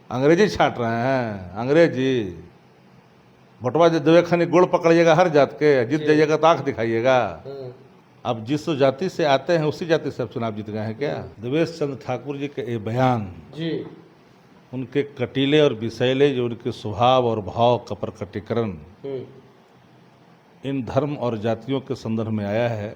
अंग्रेजी छाट रहे हैं, अंग्रेजी। भोटवा जो देवे खनी गुड़ पकड़िएगा हर जात के, जीत जाइएगा तो आंख दिखाइएगा। अब जिस जाति से आते हैं उसी जाति से अब चुनाव जीत गए हैं क्या? देवेश चंद्र ठाकुर जी के ये बयान जी, उनके कटीले और विषैले जो उनके स्वभाव और भाव का प्रकटीकरण इन धर्म और जातियों के संदर्भ में आया है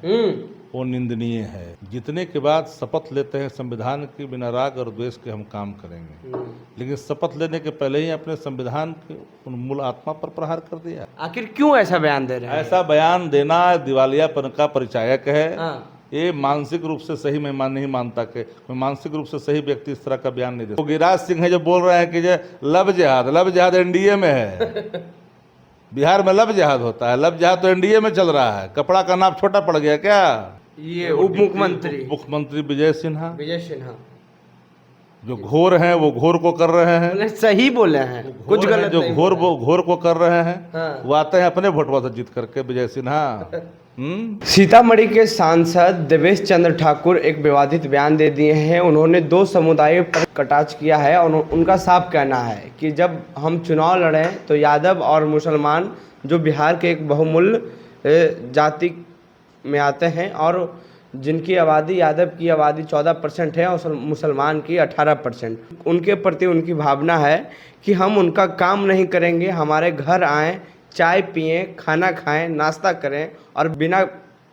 वो निंदनीय है। जीतने के बाद शपथ लेते हैं संविधान की, बिना राग और द्वेष के हम काम करेंगे, लेकिन शपथ लेने के पहले ही अपने संविधान के उन मूल आत्मा पर प्रहार कर दिया। आखिर क्यों ऐसा बयान दे रहे हैं? ऐसा बयान देना दिवालियापन का परिचायक है। हाँ। ये मानसिक रूप से सही मैं नहीं मानता कि कोई मानसिक रूप से सही व्यक्ति इस तरह का बयान नहीं दे। तो गिरिराज सिंह है जो बोल रहे हैं कि जो लव जिहाद एनडीए में है। बिहार में लव जिहाद होता है, लव जिहाद तो एनडीए में चल रहा है। कपड़ा का नाप छोटा पड़ गया क्या? ये उप मुख्यमंत्री विजय सिन्हा जो जी। घोर हैं वो घोर को कर रहे हैं। सही बोले हैं, कुछ गलत जो नहीं घोर बोले हैं। घोर को कर रहे हैं। हाँ। वो आते हैं अपने भोटवा से जीत करके, विजय सिन्हा। सीतामढ़ी के सांसद देवेश चंद्र ठाकुर एक विवादित बयान दे दिए हैं। उन्होंने दो समुदायों पर कटाक्ष किया है और उनका साफ कहना है कि जब हम चुनाव लड़ें तो यादव और मुसलमान जो बिहार के एक बहुमूल्य जाति में आते हैं और जिनकी आबादी यादव की आबादी 14% है और मुसलमान की 18%, उनके प्रति उनकी भावना है कि हम उनका काम नहीं करेंगे, हमारे घर आएँ, चाय पिएं, खाना खाएं, नाश्ता करें और बिना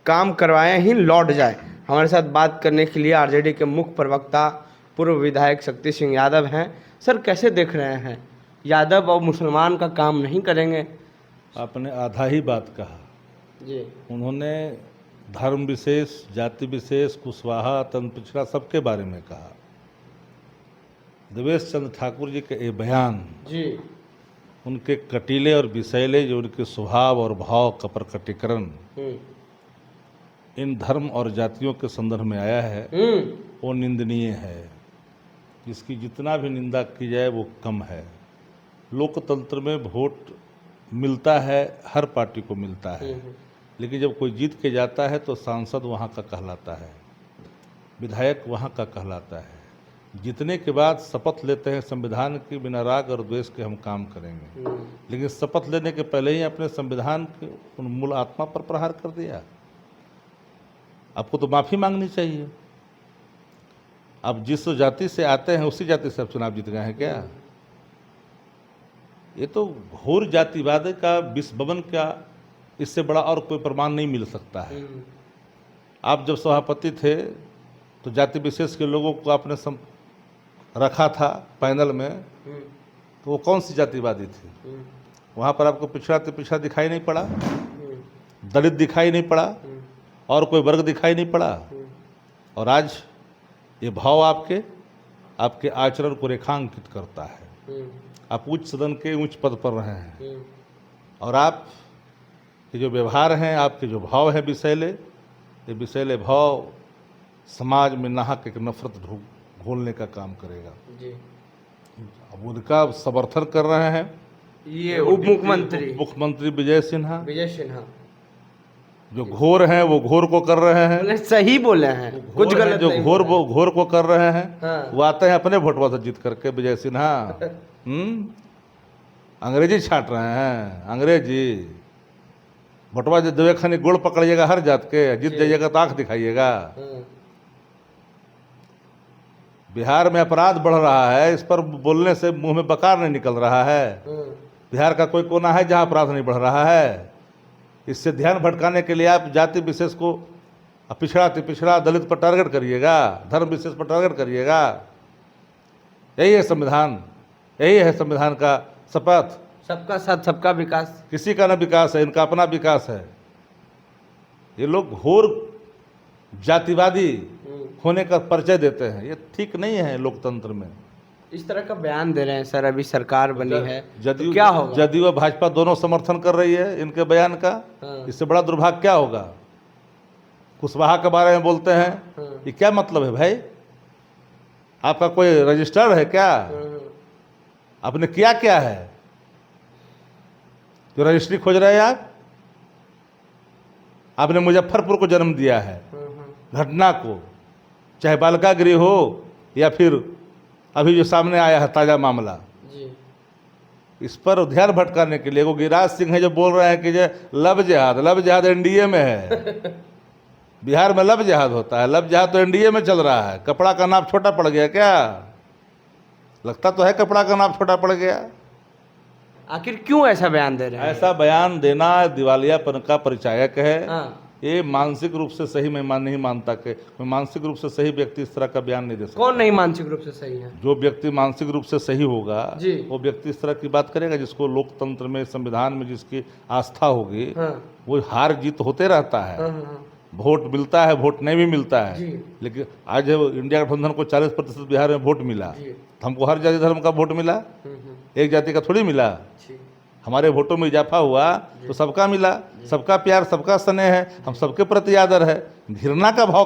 काम करवाए ही लौट जाएं। हमारे साथ बात करने के लिए आरजेडी के मुख्य प्रवक्ता पूर्व विधायक शक्ति सिंह यादव हैं। सर, कैसे देख रहे हैं, यादव और मुसलमान का काम नहीं करेंगे? आपने आधा ही बात कहा जी। उन्होंने धर्म विशेष, जाति विशेष, कुशवाहा, तंत्र पिछड़ा सबके बारे में कहा। देवेश चंद्र ठाकुर जी के ये बयान जी, उनके कटीले और विषैले जो उनके स्वभाव और भाव का प्रकटीकरण इन धर्म और जातियों के संदर्भ में आया है वो निंदनीय है। इसकी जितना भी निंदा की जाए वो कम है। लोकतंत्र में वोट मिलता है, हर पार्टी को मिलता है, लेकिन जब कोई जीत के जाता है तो सांसद वहाँ का कहलाता है, विधायक वहाँ का कहलाता है। जीतने के बाद शपथ लेते हैं संविधान की, बिना राग और द्वेष के हम काम करेंगे, लेकिन शपथ लेने के पहले ही अपने संविधान के उन मूल आत्मा पर प्रहार कर दिया। आपको तो माफ़ी मांगनी चाहिए। अब जिस जाति से आते हैं उसी जाति से अब चुनाव जीत गए हैं क्या? ये तो घोर जातिवाद का विश्वबन का, इससे बड़ा और कोई प्रमाण नहीं मिल सकता है। आप जब सभापति थे तो जाति विशेष के लोगों को आपने रखा था पैनल में, तो वो कौन सी जातिवादी थी? वहाँ पर आपको पिछड़ा दिखाई नहीं पड़ा, दलित दिखाई नहीं पड़ा, और कोई वर्ग दिखाई नहीं पड़ा। और आज ये भाव आपके आचरण को रेखांकित करता है। आप उच्च सदन के उच्च पद पर रहे हैं और आप के जो व्यवहार हैं, आपके जो भाव हैं विषैले, ये विषैले भाव समाज में नाहक एक नफरत घोलने का काम करेगा जी। अब उनका समर्थन कर रहे हैं ये उप मुख्यमंत्री विजय सिन्हा जो जी। घोर हैं वो घोर को कर रहे हैं। सही बोले हैं, कुछ गलत जो नहीं बोले हैं। घोर को कर रहे हैं। हाँ। वो आते हैं अपने भोटवा से जीत करके, विजय सिन्हा। अंग्रेजी छाट रहे हैं, अंग्रेजी। भोटवा जो देवे खनी गुड़ पकड़िएगा हर जात के, जीत जाइएगा तो आंख दिखाइएगा। बिहार में अपराध बढ़ रहा है, इस पर बोलने से मुंह में बकार नहीं निकल रहा है। बिहार का कोई कोना है जहां अपराध नहीं बढ़ रहा है? इससे ध्यान भटकाने के लिए आप जाति विशेष को पिछड़ा दलित पर टारगेट करिएगा, धर्म विशेष पर टारगेट करिएगा। यही है संविधान, यही है संविधान का शपथ। सबका साथ सबका विकास। किसी का ना विकास है, इनका अपना विकास है। ये लोग घोर जातिवादी होने का परिचय देते हैं, ये ठीक नहीं है लोकतंत्र में। इस तरह का बयान दे रहे हैं सर, अभी सरकार बनी है, जदयू तो क्या होगा? जदयू और भाजपा दोनों समर्थन कर रही है इनके बयान का। इससे बड़ा दुर्भाग्य क्या होगा? कुशवाहा के बारे में बोलते हैं, ये क्या मतलब है भाई? आपका कोई रजिस्टर है क्या? आपने किया क्या है जो रजिस्ट्री खोज रहे हैं आप? आपने मुजफ्फरपुर को जन्म दिया है, घटना को, चाहे बालिका गृह हो या फिर अभी जो सामने आया है ताज़ा मामला। जी। इस पर ध्यान भटकाने के लिए वो गिरिराज सिंह है जो बोल रहे हैं कि जो लव जिहाद एनडीए में है। बिहार में लव जिहाद होता है, लव जिहाद तो एनडीए में चल रहा है। कपड़ा का नाप छोटा पड़ गया क्या? लगता तो है कपड़ा का नाप छोटा पड़ गया। आखिर क्यों ऐसा बयान दे रहे हैं? ऐसा बयान देना दिवालियापन का परिचायक है। हाँ। ये मानसिक रूप से सही मैं नहीं मानता कि कोई मानसिक रूप से सही व्यक्ति इस तरह का बयान नहीं दे सकता। कौन नहीं मानसिक रूप से सही है? जो व्यक्ति मानसिक रूप से सही होगा जी। वो व्यक्ति इस तरह की बात करेगा, जिसको लोकतंत्र में, संविधान में जिसकी आस्था होगी। हाँ। वो हार जीत होते रहता है। हाँ। वोट मिलता है, वोट नहीं भी मिलता है। जी। लेकिन आज इंडिया गठबंधन को 40% बिहार में वोट मिला, जी। तो हमको हर जाति धर्म का वोट मिला, एक जाति का थोड़ी मिला। हमारे वोटों में इजाफा हुआ तो सबका मिला, सबका प्यार, सबका स्नेह है, हम सबके प्रति आदर है। घृणा का भाव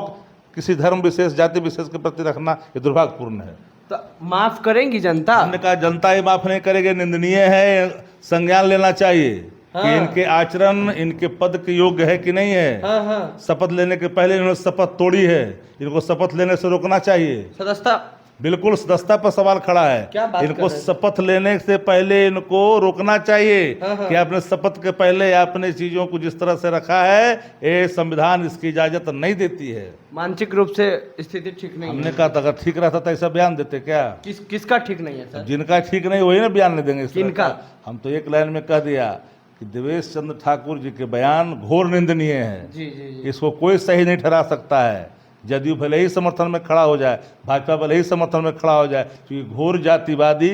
किसी धर्म विशेष, जाति विशेष के प्रति रखना ये दुर्भाग्यपूर्ण है। तो माफ करेंगी जनता? हमने कहा जनता ही माफ नहीं करेगी, निंदनीय है, संज्ञान लेना चाहिए कि इनके आचरण इनके पद के योग्य है कि नहीं है। हाँ। शपथ लेने के पहले इन्होंने शपथ तोड़ी है, इनको शपथ लेने से रोकना चाहिए। सदस्यता बिल्कुल सदस्यता पर सवाल खड़ा है। क्या बात इनको कर रहे हैं? शपथ लेने से पहले इनको रोकना चाहिए हाँ। कि आपने शपथ के पहले आपने चीजों को जिस तरह से रखा है, ये संविधान इसकी इजाजत नहीं देती है। मानसिक रूप से स्थिति ठीक नहीं हमने है। कहा था अगर ठीक रहता तो ऐसा बयान देते क्या? किसका ठीक नहीं है सर? जिनका ठीक नहीं वही ना बयान नहीं देंगे इस तरह किनका? का। हम तो एक लाइन में कह दिया कि देवेश चंद्र ठाकुर जी के बयान घोर निंदनीय है। जी। इसको कोई सही नहीं ठहरा सकता है। जदयू भले ही समर्थन में खड़ा हो जाए, भाजपा भले ही समर्थन में खड़ा हो जाए, क्योंकि घोर जातिवादी,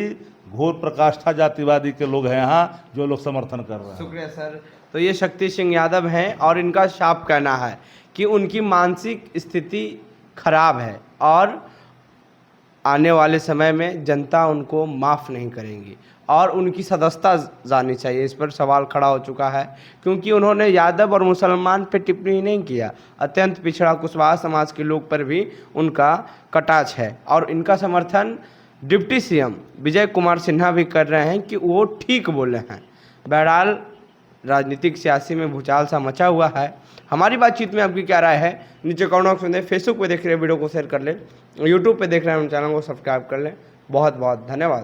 घोर प्रकाष्ठा जातिवादी के लोग हैं यहाँ जो लोग समर्थन कर रहे हैं। शुक्रिया सर। तो ये शक्ति सिंह यादव हैं और इनका साफ कहना है कि उनकी मानसिक स्थिति खराब है और आने वाले समय में जनता उनको माफ़ नहीं करेंगी और उनकी सदस्यता जानी चाहिए। इस पर सवाल खड़ा हो चुका है क्योंकि उन्होंने यादव और मुसलमान पर टिप्पणी नहीं किया। अत्यंत पिछड़ा कुशवाहा समाज के लोग पर भी उनका कटाक्ष है और इनका समर्थन डिप्टी सीएम विजय कुमार सिन्हा भी कर रहे हैं कि वो ठीक बोले हैं। बहरहाल राजनीतिक सियासी में भूचाल सा मचा हुआ है। हमारी बातचीत में आपकी क्या राय है नीचे कमेंट बॉक्स में दें। फेसबुक पे देख रहे हैं वीडियो को शेयर कर लें, यूट्यूब पे देख रहे हैं चैनल को सब्सक्राइब कर लें। बहुत बहुत धन्यवाद।